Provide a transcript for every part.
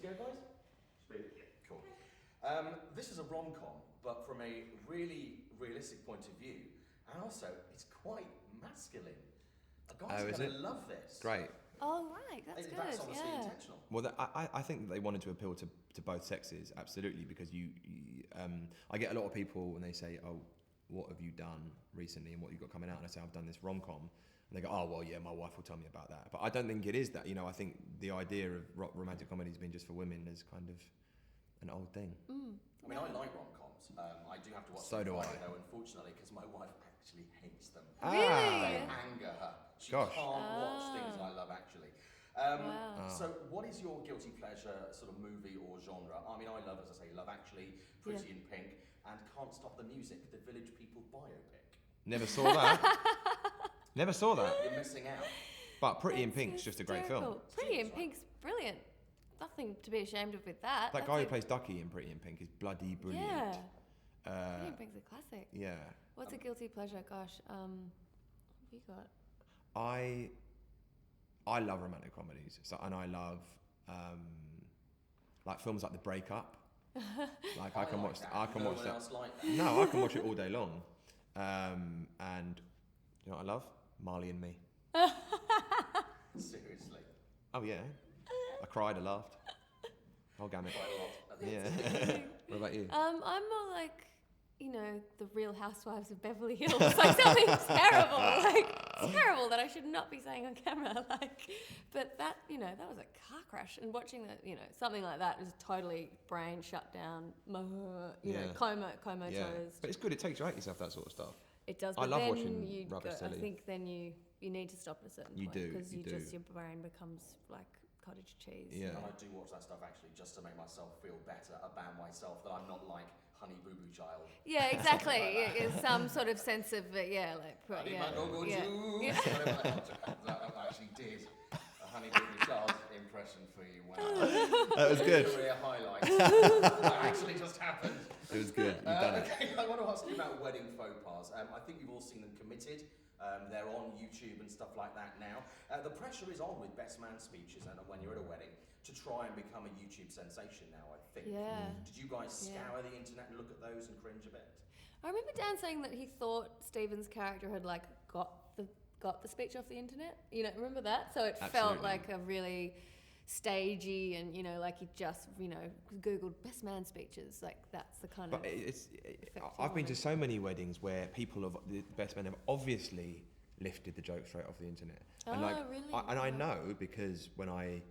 to go, guys? Yeah, cool. This is a rom-com, but from a really realistic point of view, and also it's quite masculine. Guys are going to love this. Great. Oh, right, that's good. That's obviously intentional. Well, I think that they wanted to appeal to both sexes, absolutely, because I get a lot of people when they say, "Oh, what have you done recently and what you've got coming out?" And I say, "I've done this rom-com." And they go, "Oh, well, yeah, my wife will tell me about that." But I don't think it is that. I think the idea of romantic comedies being just for women is kind of an old thing. I mean, I like rom-coms. I do have to watch them Friday, though, unfortunately, because my wife actually hates them. Really? They anger her. She can't watch things I love, actually. So what is your guilty pleasure sort of movie or genre? I mean, I love, as I say, Love Actually, Pretty in Pink, and Can't Stop the Music, the Village People biopic. Never saw that. Never saw that. You're missing out. But Pretty in Pink's just a great film. Pretty in Pink's brilliant. Nothing to be ashamed of with that. That guy who plays Ducky in Pretty in Pink is bloody brilliant. Yeah. Pretty in Pink's a classic. Yeah. What's a guilty pleasure? Gosh, what have you got? I love romantic comedies, and I love like films like The Breakup. Like I can watch that. No, I can watch it all day long. And you know what I love? Marley and Me. Seriously. Oh yeah. I cried, I laughed. Whole gamut. Quite a lot. Yeah. What about you? I'm more like, the Real Housewives of Beverly Hills. Like something terrible. Like it's terrible that I should not be saying on camera. But that, that was a car crash. And watching that, something like that is totally brain shut down. Comatose. Yeah. But it's good. It takes you out yourself, that sort of stuff. It does. I But love then watching rubbish I telly. think then you need to stop at a certain point. Because you do. your brain becomes like cottage cheese. Yeah. And I do watch that stuff actually just to make myself feel better about myself, that I'm not like Honey Boo Boo Child. Yeah, exactly. It's some sort of sense of Whatever that actually did a Honey Boo Boo Child impression for you. Wow. That was good. Career highlight. That actually just happened. It was good. You've done it. Okay, I want to ask you about wedding faux pas. I think you've all seen them Committed. They're on YouTube and stuff like that now. The pressure is on with best man speeches and when you're at a wedding to try and become a YouTube sensation now, I think. Yeah. Did you guys scour the internet and look at those and cringe a bit? I remember Dan saying that he thought Stephen's character had got the speech off the internet. Remember that? So it felt like a really stagey and like he just googled best man speeches. Like that's the kind of. But I've been to so many weddings where the best men have obviously lifted the joke straight off the internet. And really? I know because when I've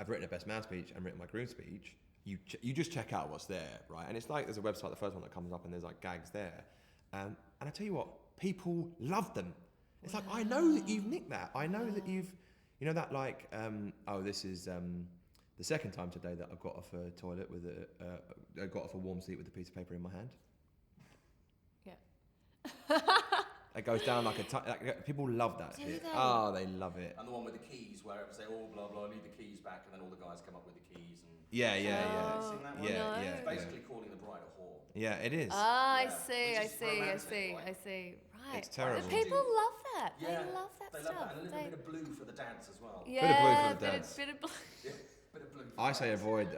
written a best man speech and written my groom speech, you just check out what's there, right? And it's like there's a website, the first one that comes up, and there's like gags there. And I tell you what, people love them. It's like, I know that you've nicked that. I know that you've, this is the second time today that I've got off a toilet with I got off a warm seat with a piece of paper in my hand. Yeah. It goes down like people love that shit. Oh, they love it. And the one with the keys, where it was say, oh, blah, blah, leave the keys back, and then all the guys come up with the keys. And Yeah. Have you seen that one? Yeah. It's basically calling the bride a whore. Yeah, it is. I Yeah. see. Which is romantic, I see. Right. It's terrible. People love that. Yeah, They love that they stuff. love that. And a little bit of blue for the dads as well. Yeah, Bit of blue for the dads. Bit of blue. Yeah, bit of blue for I the say dads. avoid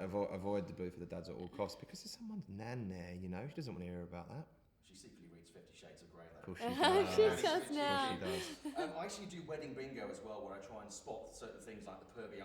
the blue for the dads at all costs because there's someone's nan there, she doesn't want to hear about that. She secretly reads 50 Shades of Grey, Of though. course she does. She does now. Of course she does. I actually do wedding bingo as well, where I try and spot certain things like the pervy